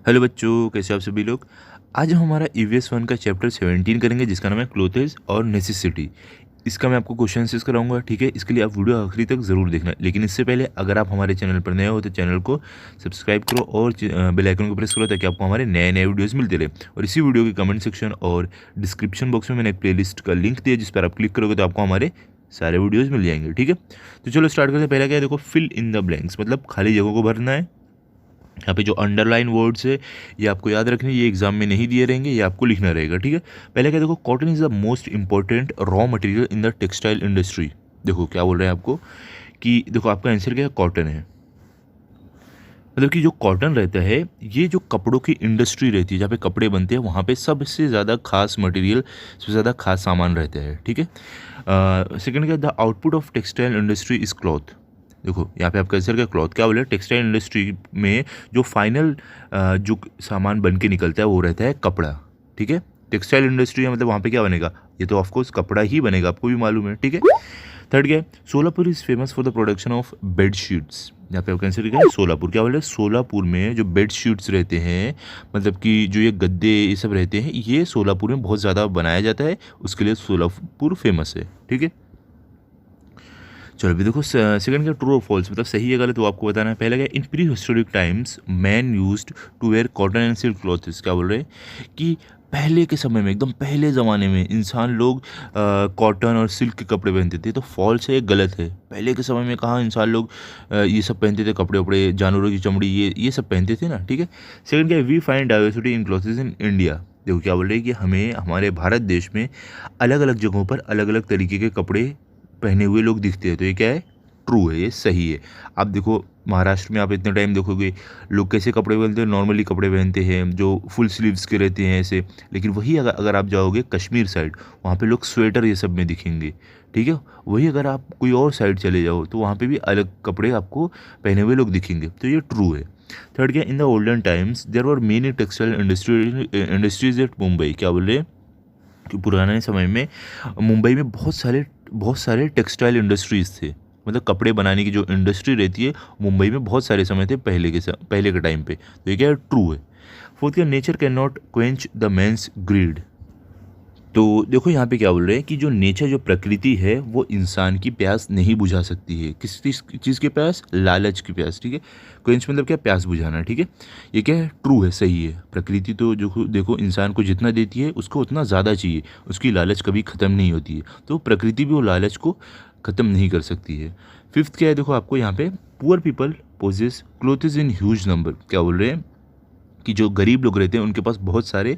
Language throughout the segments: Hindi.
हेलो बच्चों, कैसे आप सभी लोग। आज हम हमारा ईवीएस 1 का चैप्टर 17 करेंगे, जिसका नाम है क्लोथेस और नेसेसिटी। इसका मैं आपको क्वेश्चन आंसर्स कराऊंगा, ठीक है। इसके लिए आप वीडियो आखिरी तक ज़रूर देखना। लेकिन इससे पहले अगर आप हमारे चैनल पर नए हो तो चैनल को सब्सक्राइब करो और बेल आइकन को प्रेस करो, ताकि आपको हमारे नए नए वीडियोस मिलते रहे। और इसी वीडियो के कमेंट सेक्शन और डिस्क्रिप्शन बॉक्स में मैंने एक प्लेलिस्ट का लिंक दिया, जिस पर आप क्लिक करोगे तो आपको हमारे सारे वीडियोज़ मिल जाएंगे, ठीक है। तो चलो स्टार्ट करते हैं। पहला क्या है, देखो, फिल इन द ब्लैंक्स, मतलब खाली जगहों को भरना है। यहाँ पे जो अंडरलाइन वर्ड्स है ये आपको याद रखने, ये एग्जाम में नहीं दिए रहेंगे, ये आपको लिखना रहेगा, ठीक है। पहले क्या, देखो, cotton is the most important raw material in the textile industry. देखो क्या बोल रहे हैं आपको कि देखो आपका आंसर क्या है, कॉटन है। मतलब कि जो कॉटन रहता है ये जो कपड़ों की इंडस्ट्री रहती है, जहाँ पे कपड़े बनते हैं, वहाँ पे सबसे ज़्यादा खास मटेरियल, सबसे ज़्यादा खास सामान रहता है, ठीक है। सेकंड क्या, the output of textile industry is cloth. देखो यहाँ पे आपका आंसर क्या, क्लॉथ। क्या बोले, टेक्सटाइल इंडस्ट्री में जो फाइनल जो सामान बन के निकलता है वो रहता है कपड़ा, ठीक है। टेक्सटाइल इंडस्ट्री है, मतलब वहाँ पे क्या बनेगा, ये तो ऑफकोर्स कपड़ा ही बनेगा, आपको भी मालूम है, ठीक है। थर्ड क्या है, Solapur is famous for the production of bed sheets. यहाँ पे आपका आंसर क्या है, सोलापुर। क्या बोले, सोलापुर में जो बेड शीट्स रहते हैं, मतलब कि जो ये गद्दे ये सब रहते हैं, ये सोलापुर में बहुत ज़्यादा बनाया जाता है, उसके लिए सोलापुर फेमस है, ठीक है। चलो अभी देखो, सेकंड क्या, ट्रू और फॉल्स, मतलब सही है गलत वो आपको बताना है। पहला क्या, in prehistoric times man used to wear cotton and silk clothes. क्या बोल रहे हैं कि पहले के समय में, एकदम पहले ज़माने में इंसान लोग कॉटन और सिल्क के कपड़े पहनते थे। तो फॉल्स है, ये गलत है। पहले के समय में कहाँ इंसान लोग ये सब पहनते थे, कपड़े वपड़े, जानवरों की चमड़ी, ये सब पहनते थे ना, ठीक है। सेकंड क्या, we find diversity in clothes in India. देखो क्या बोल रहे हैं कि हमें हमारे भारत देश में अलग अलग जगहों पर अलग अलग तरीके के कपड़े पहने हुए लोग दिखते हैं। तो ये क्या है, ट्रू है, ये सही है। आप देखो महाराष्ट्र में आप इतने टाइम देखोगे लोग कैसे कपड़े पहनते हैं, नॉर्मली कपड़े पहनते हैं जो फुल स्लीव्स के रहते हैं ऐसे। लेकिन वही अगर आप जाओगे कश्मीर साइड, वहाँ पे लोग स्वेटर ये सब में दिखेंगे, ठीक है। वही अगर आप कोई और साइड चले जाओ तो वहाँ पे भी अलग कपड़े आपको पहने हुए लोग दिखेंगे। तो ये ट्रू है। थर्ड क्या, in the olden times there were many textile industries at Mumbai. क्या बोल रहे हैं कि पुराने समय में मुंबई में बहुत सारे टेक्सटाइल इंडस्ट्रीज़ थे। मतलब कपड़े बनाने की जो इंडस्ट्री रहती है मुंबई में बहुत सारे समय थे, पहले के टाइम पे। तो ये क्या है, ट्रू है। फोर्थ क्या, nature can not quench the man's greed. तो देखो यहाँ पे क्या बोल रहे हैं कि जो नेचर, जो प्रकृति है, वो इंसान की प्यास नहीं बुझा सकती है। किस चीज़ की प्यास, लालच की प्यास, ठीक है। क्वेंच मतलब क्या, प्यास बुझाना, ठीक है। ये क्या है, ट्रू है, सही है। प्रकृति तो जो देखो इंसान को जितना देती है उसको उतना ज़्यादा चाहिए, उसकी लालच कभी ख़त्म नहीं होती है। तो प्रकृति भी वो लालच को ख़त्म नहीं कर सकती है। फिफ्थ क्या है, देखो आपको यहाँ पे, poor people possess clothes in huge number. क्या बोल रहे हैं कि जो गरीब लोग रहते हैं उनके पास बहुत सारे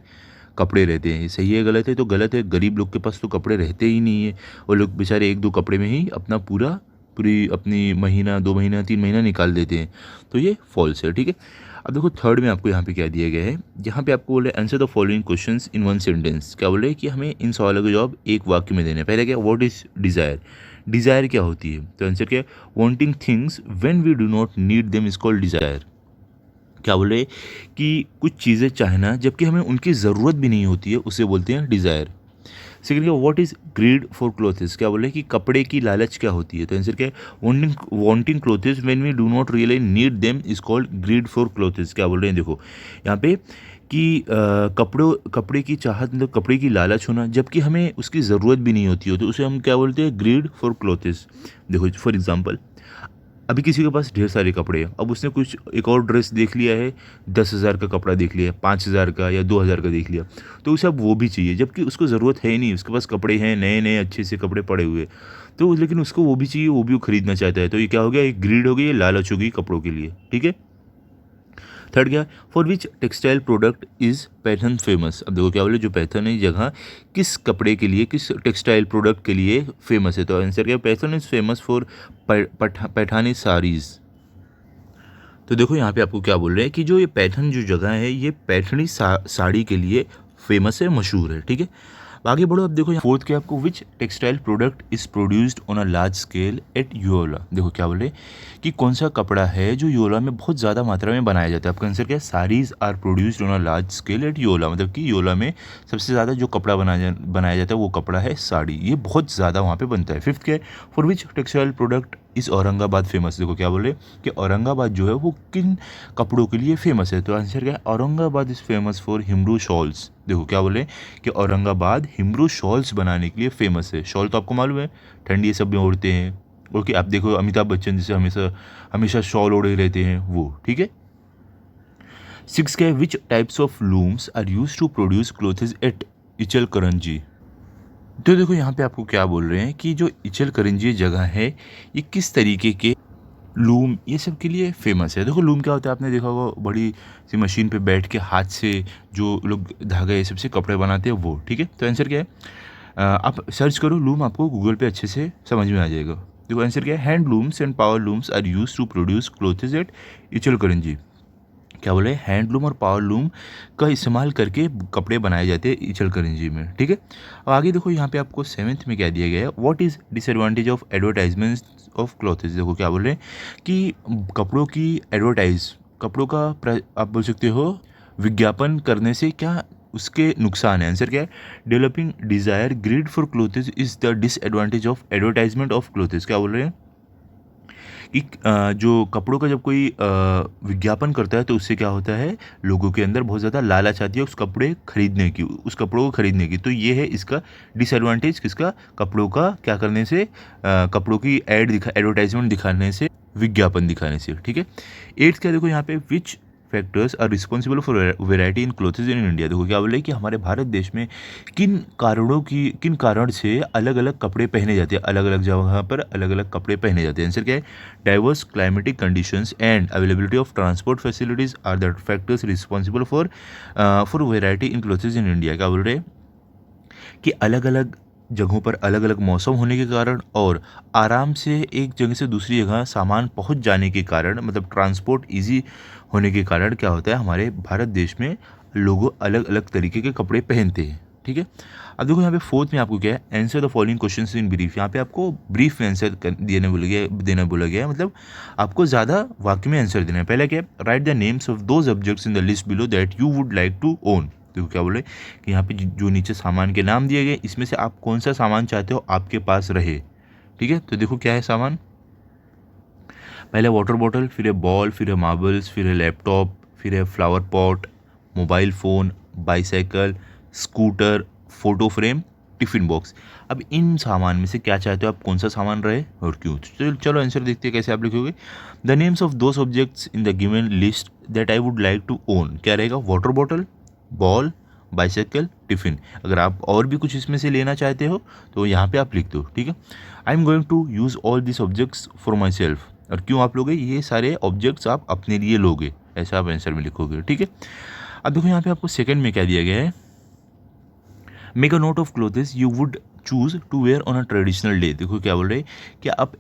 कपड़े रहते हैं। ये सही है गलत है, तो गलत है। गरीब लोग के पास तो कपड़े रहते ही नहीं है, वो लोग बेचारे एक दो कपड़े में ही अपना पूरी अपनी महीना, 2 महीना, 3 महीना निकाल देते हैं। तो ये फॉल्स है, ठीक है। अब देखो थर्ड में आपको यहाँ पे क्या दिया गया है, यहाँ पे आपको बोले answer the following questions in one sentence. क्या बोले कि हमें इन सवालों के जवाब एक वाक्य में देने हैं। पहले क्या, व्हाट इज डिज़ायर। डिज़ायर क्या होती है, तो आंसर क्या है, wanting things when we do not need them is called desire. क्या बोल रहे कि कुछ चीज़ें चाहना जबकि हमें उनकी ज़रूरत भी नहीं होती है, उसे बोलते हैं डिज़ायर। सेकंड क्या, what is grid for clothes. क्या बोल रहे कि कपड़े की लालच क्या होती है, तो आंसर क्या है, wanting clothes when we do not really need them is called greed for clothes. क्या बोल रहे हैं, देखो यहाँ पे कि कपड़े की चाहत, मतलब कपड़े की लालच होना जबकि हमें उसकी ज़रूरत भी नहीं होती हो, तो उसे हम क्या बोलते हैं, ग्रीड फॉर क्लोथ्स। देखो फॉर एग्जांपल, अभी किसी के पास ढेर सारे कपड़े हैं, अब उसने कुछ एक और ड्रेस देख लिया है, 10,000 का कपड़ा देख लिया, 5,000 का या 2,000 का देख लिया, तो उसे अब वो भी चाहिए जबकि उसको ज़रूरत है ही नहीं। उसके पास कपड़े हैं, नए नए अच्छे से कपड़े पड़े हुए, तो लेकिन उसको वो भी चाहिए, वो भी वो खरीदना चाहता है। तो ये क्या हो गया, एक ग्रीड हो गई, ये लालच हो गई कपड़ों के लिए, ठीक है। थर्ड क्या, for which textile product is Python famous. अब देखो क्या बोले, जो पैथन है जगह किस कपड़े के लिए, किस टेक्सटाइल प्रोडक्ट के लिए फेमस है, तो आंसर क्या, Python is famous for Paithani saris. तो देखो यहाँ पे आपको क्या बोल रहे हैं कि जो ये पैठन जो जगह है ये पैठनी साड़ी के लिए फेमस है, मशहूर है, ठीक है। आगे बढ़ो, अब देखो फोर्थ क्या, आपको which textile product is produced on a large scale at Yeola. देखो क्या बोले कि कौन सा कपड़ा है जो योला में बहुत ज़्यादा मात्रा में बनाया जाता है। आपका आंसर क्या है, saris are produced on a large scale at Yeola. मतलब कि योला में सबसे ज़्यादा जो कपड़ा बनाया जाता है वो कपड़ा है साड़ी, ये बहुत ज़्यादा वहाँ पे बनता है। फिफ्थ क्या है, फॉर विच टेक्सटाइल प्रोडक्ट इस औरंगाबाद फेमस, देखो क्या बोल रहे हैं कि औरंगाबाद जो है वो किन कपड़ों के लिए फेमस है, तो आंसर क्या है, Aurangabad is famous for Himroo shawls. देखो क्या बोल रहे हैं कि औरंगाबाद हिमरू शॉल्स बनाने के लिए फेमस है। शॉल तो आपको मालूम है, ठंडी ये सब में ओढ़ते हैं। ओके, आप देखो अमिताभ बच्चन जैसे हमेशा हमेशा शॉल ओढ़े रहते हैं वो, ठीक है। 6 क्या है, which types of looms are use to produce clothes at Ichalkaranji. तो देखो यहाँ पे आपको क्या बोल रहे हैं कि जो इचल करंजी जगह है ये किस तरीके के लूम ये सब के लिए फेमस है। देखो लूम क्या होता है, आपने देखा होगा, बड़ी सी मशीन पे बैठ के हाथ से जो लोग धागा ये सब से कपड़े बनाते हैं वो, ठीक है। तो आंसर क्या है, आप सर्च करो लूम, आपको गूगल पे अच्छे से समझ में आ जाएगा। देखो आंसर क्या है, hand looms and power looms are use to produce clothes at Ichalkaranji. क्या बोले, हैंडलूम और पावर लूम का इस्तेमाल करके कपड़े बनाए जाते हैं इचल करंजी में, ठीक है। अब आगे देखो यहाँ पे आपको 7th में क्या दिया गया है, what is disadvantage of advertisements of clothes. देखो क्या बोल रहे हैं कि कपड़ों की कपड़ों का आप बोल सकते हो विज्ञापन करने से क्या उसके नुकसान है। आंसर क्या है, developing desire greed for क्लोथेज is the disadvantage of advertisement of क्लोथेज। क्या बोल रहे हैं कि जो कपड़ों का जब कोई विज्ञापन करता है तो उससे क्या होता है, लोगों के अंदर बहुत ज़्यादा लालच आती है उस कपड़े खरीदने की, उस कपड़ों को खरीदने की। तो ये है इसका डिसएडवांटेज, किसका, कपड़ों का क्या करने से, कपड़ों की एडवर्टाइजमेंट दिखाने से, विज्ञापन दिखाने से, ठीक है। 8th क्या देखो यहाँ पे, which factors are responsible for variety in clothes in India. देखो क्या बोल रहे हैं कि हमारे भारत देश में किन कारण से अलग अलग कपड़े पहने जाते हैं, अलग अलग जगह पर अलग अलग कपड़े पहने जाते हैं। आंसर क्या है, diverse climatic conditions and availability of transport facilities are the factors responsible for variety in clothes in India. क्या बोल रहे हैं कि अलग अलग जगहों पर अलग अलग मौसम होने के कारण और आराम से एक जगह से दूसरी जगह सामान पहुंच जाने के कारण, मतलब ट्रांसपोर्ट इजी होने के कारण क्या होता है, हमारे भारत देश में लोग अलग अलग तरीके के कपड़े पहनते हैं, ठीक है। अब देखो यहाँ पे 4th में आपको क्या है, answer the following questions in brief. यहाँ पे आपको ब्रीफ में आंसर देना बोला गया है, मतलब आपको ज़्यादा वाक्य में आंसर देना है। पहला क्या है, write the names of those objects in the list below that you would like to own. देखो क्या बोले कि यहाँ पे जो नीचे सामान के नाम दिए गए इसमें से आप कौन सा सामान चाहते हो आपके पास रहे, ठीक है। तो देखो क्या है सामान, पहले वाटर बॉटल, फिर है बॉल, फिर है मार्बल्स, फिर है लैपटॉप, फिर है flower pot, mobile phone, bicycle, scooter, photo frame, tiffin box. अब इन सामान में से क्या चाहते हो आप, कौन सा सामान रहे और क्यों। चलो आंसर देखते हैं कैसे आप लिखोगे। The names of those objects in the given list that I would like to own. क्या रहेगा, water bottle, ball, bicycle, tiffin. अगर आप और भी कुछ इसमें से लेना चाहते हो तो यहाँ पे आप लिख दो, ठीक है। I am going to use all this objects for myself. और क्यों आप लोगे, ये सारे ऑब्जेक्ट्स आप अपने लिए लोगे, ऐसा आप आंसर में लिखोगे, ठीक है। अब देखो यहाँ पे आपको सेकंड में क्या दिया गया है, make a note of clothes you would choose to wear on a traditional day. देखो क्या बोल रहे हैं कि आप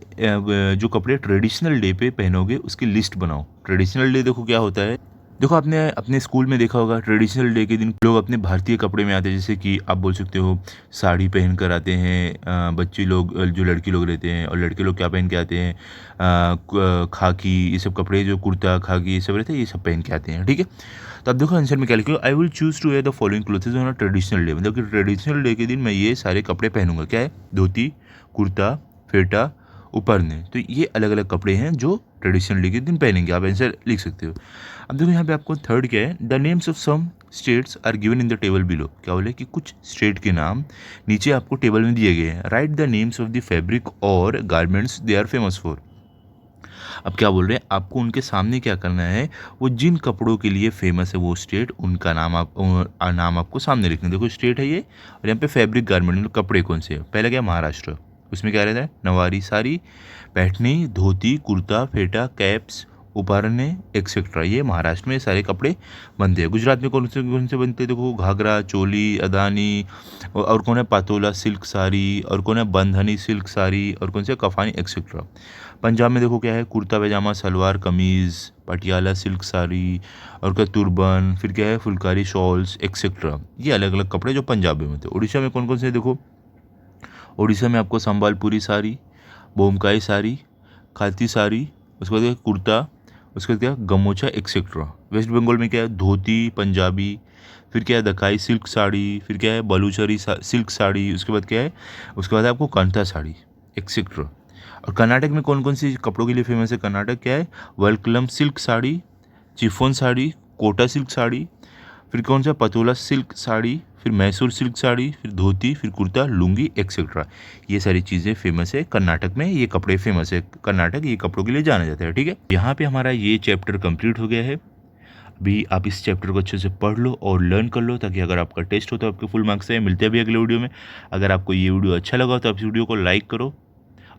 जो कपड़े ट्रेडिशनल डे पे पहनोगे उसकी लिस्ट बनाओ। ट्रेडिशनल डे देखो क्या होता है, देखो आपने अपने स्कूल में देखा होगा ट्रेडिशनल डे के दिन लोग अपने भारतीय कपड़े में आते हैं, जैसे कि आप बोल सकते हो साड़ी पहन कर आते हैं, बच्चे लोग जो लड़की लोग रहते हैं, और लड़के लोग क्या पहन के आते हैं, खाकी, ये सब कपड़े जो कुर्ता खाकी ये सब रहते हैं, ये सब पहन के आते हैं, ठीक है। तो अब देखो आंसर में क्या लिखो, I will choose to wear the following clothes on a traditional day. मतलब कि ट्रेडिशनल डे के दिन मैं ये सारे कपड़े पहनूंगा। क्या है, धोती, कुर्ता, फेटा, उपरने। तो ये अलग अलग कपड़े हैं जो ट्रेडिशनल डे के दिन पहनेंगे, आप आंसर लिख सकते हो। अब देखो यहाँ पे आपको थर्ड क्या है, the names of some states are given in the table below. क्या बोले कि कुछ स्टेट के नाम नीचे आपको टेबल में दिए गए हैं। Write the names of the fabric और garments they are famous for. अब क्या बोल रहे हैं, आपको उनके सामने क्या करना है, वो जिन कपड़ों के लिए फेमस है वो स्टेट, उनका नाम आपको सामने लिखना है। देखो स्टेट है ये, और यहाँ पे फैब्रिक गारमेंट कपड़े कौन से है, पहला क्या, महाराष्ट्र, उसमें क्या रहता है, नवारी साड़ी, पैठनी, धोती, कुर्ता, फेटा, कैप्स, उपरने एक्सेट्रा। ये महाराष्ट्र में सारे कपड़े बनते हैं। गुजरात में कौन से बनते हैं, देखो घाघरा, चोली, अदानी, और कौन है पातोला सिल्क साड़ी, और कौन है बंधनी सिल्क साड़ी, और कौन से कफानी एक्सेट्रा। पंजाब में देखो क्या है, कुर्ता पैजामा, सलवार कमीज़, पटियाला सिल्क साड़ी, और क्या तुरबन, फिर क्या है फुलकारी शॉल्स एक्सेट्रा। ये अलग अलग कपड़े जो पंजाब में होते हैं। उड़ीसा में कौन कौन से, देखो उड़ीसा में आपको संबलपुरी साड़ी, बोमकाई साड़ी, खाती साड़ी, उसके बाद कुर्ता, उसके बाद क्या गमोछा एक्सेट्रा। वेस्ट बंगाल में क्या है, धोती पंजाबी, फिर क्या है दकाई सिल्क साड़ी, फिर क्या है बलूचरी सिल्क साड़ी, उसके बाद क्या है, उसके बाद आपको कांता साड़ी एक्सेट्रा। और कर्नाटक में कौन कौन सी कपड़ों के लिए फेमस है? कर्नाटक क्या है? वलक्कलम सिल्क साड़ी, चिफोन साड़ी, कोटा सिल्क साड़ी, फिर कौन सा पतोला सिल्क साड़ी, फिर मैसूर सिल्क साड़ी, फिर धोती, फिर कुर्ता, लुंगी एक्सेट्रा। ये सारी चीज़ें फेमस है कर्नाटक में, ये कपड़े फेमस है कर्नाटक, ये कपड़ों के लिए जाना जाता है। ठीक है, यहाँ पे हमारा ये चैप्टर कंप्लीट हो गया है। अभी आप इस चैप्टर को अच्छे से पढ़ लो और लर्न कर लो, ताकि अगर आपका टेस्ट हो तो आपके फुल मार्क्स आए। मिलते हैं अभी अगले वीडियो में। अगर आपको ये वीडियो अच्छा लगा तो आप इस वीडियो को लाइक करो,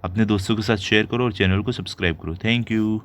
अपने दोस्तों के साथ शेयर करो और चैनल को सब्सक्राइब करो। Thank you.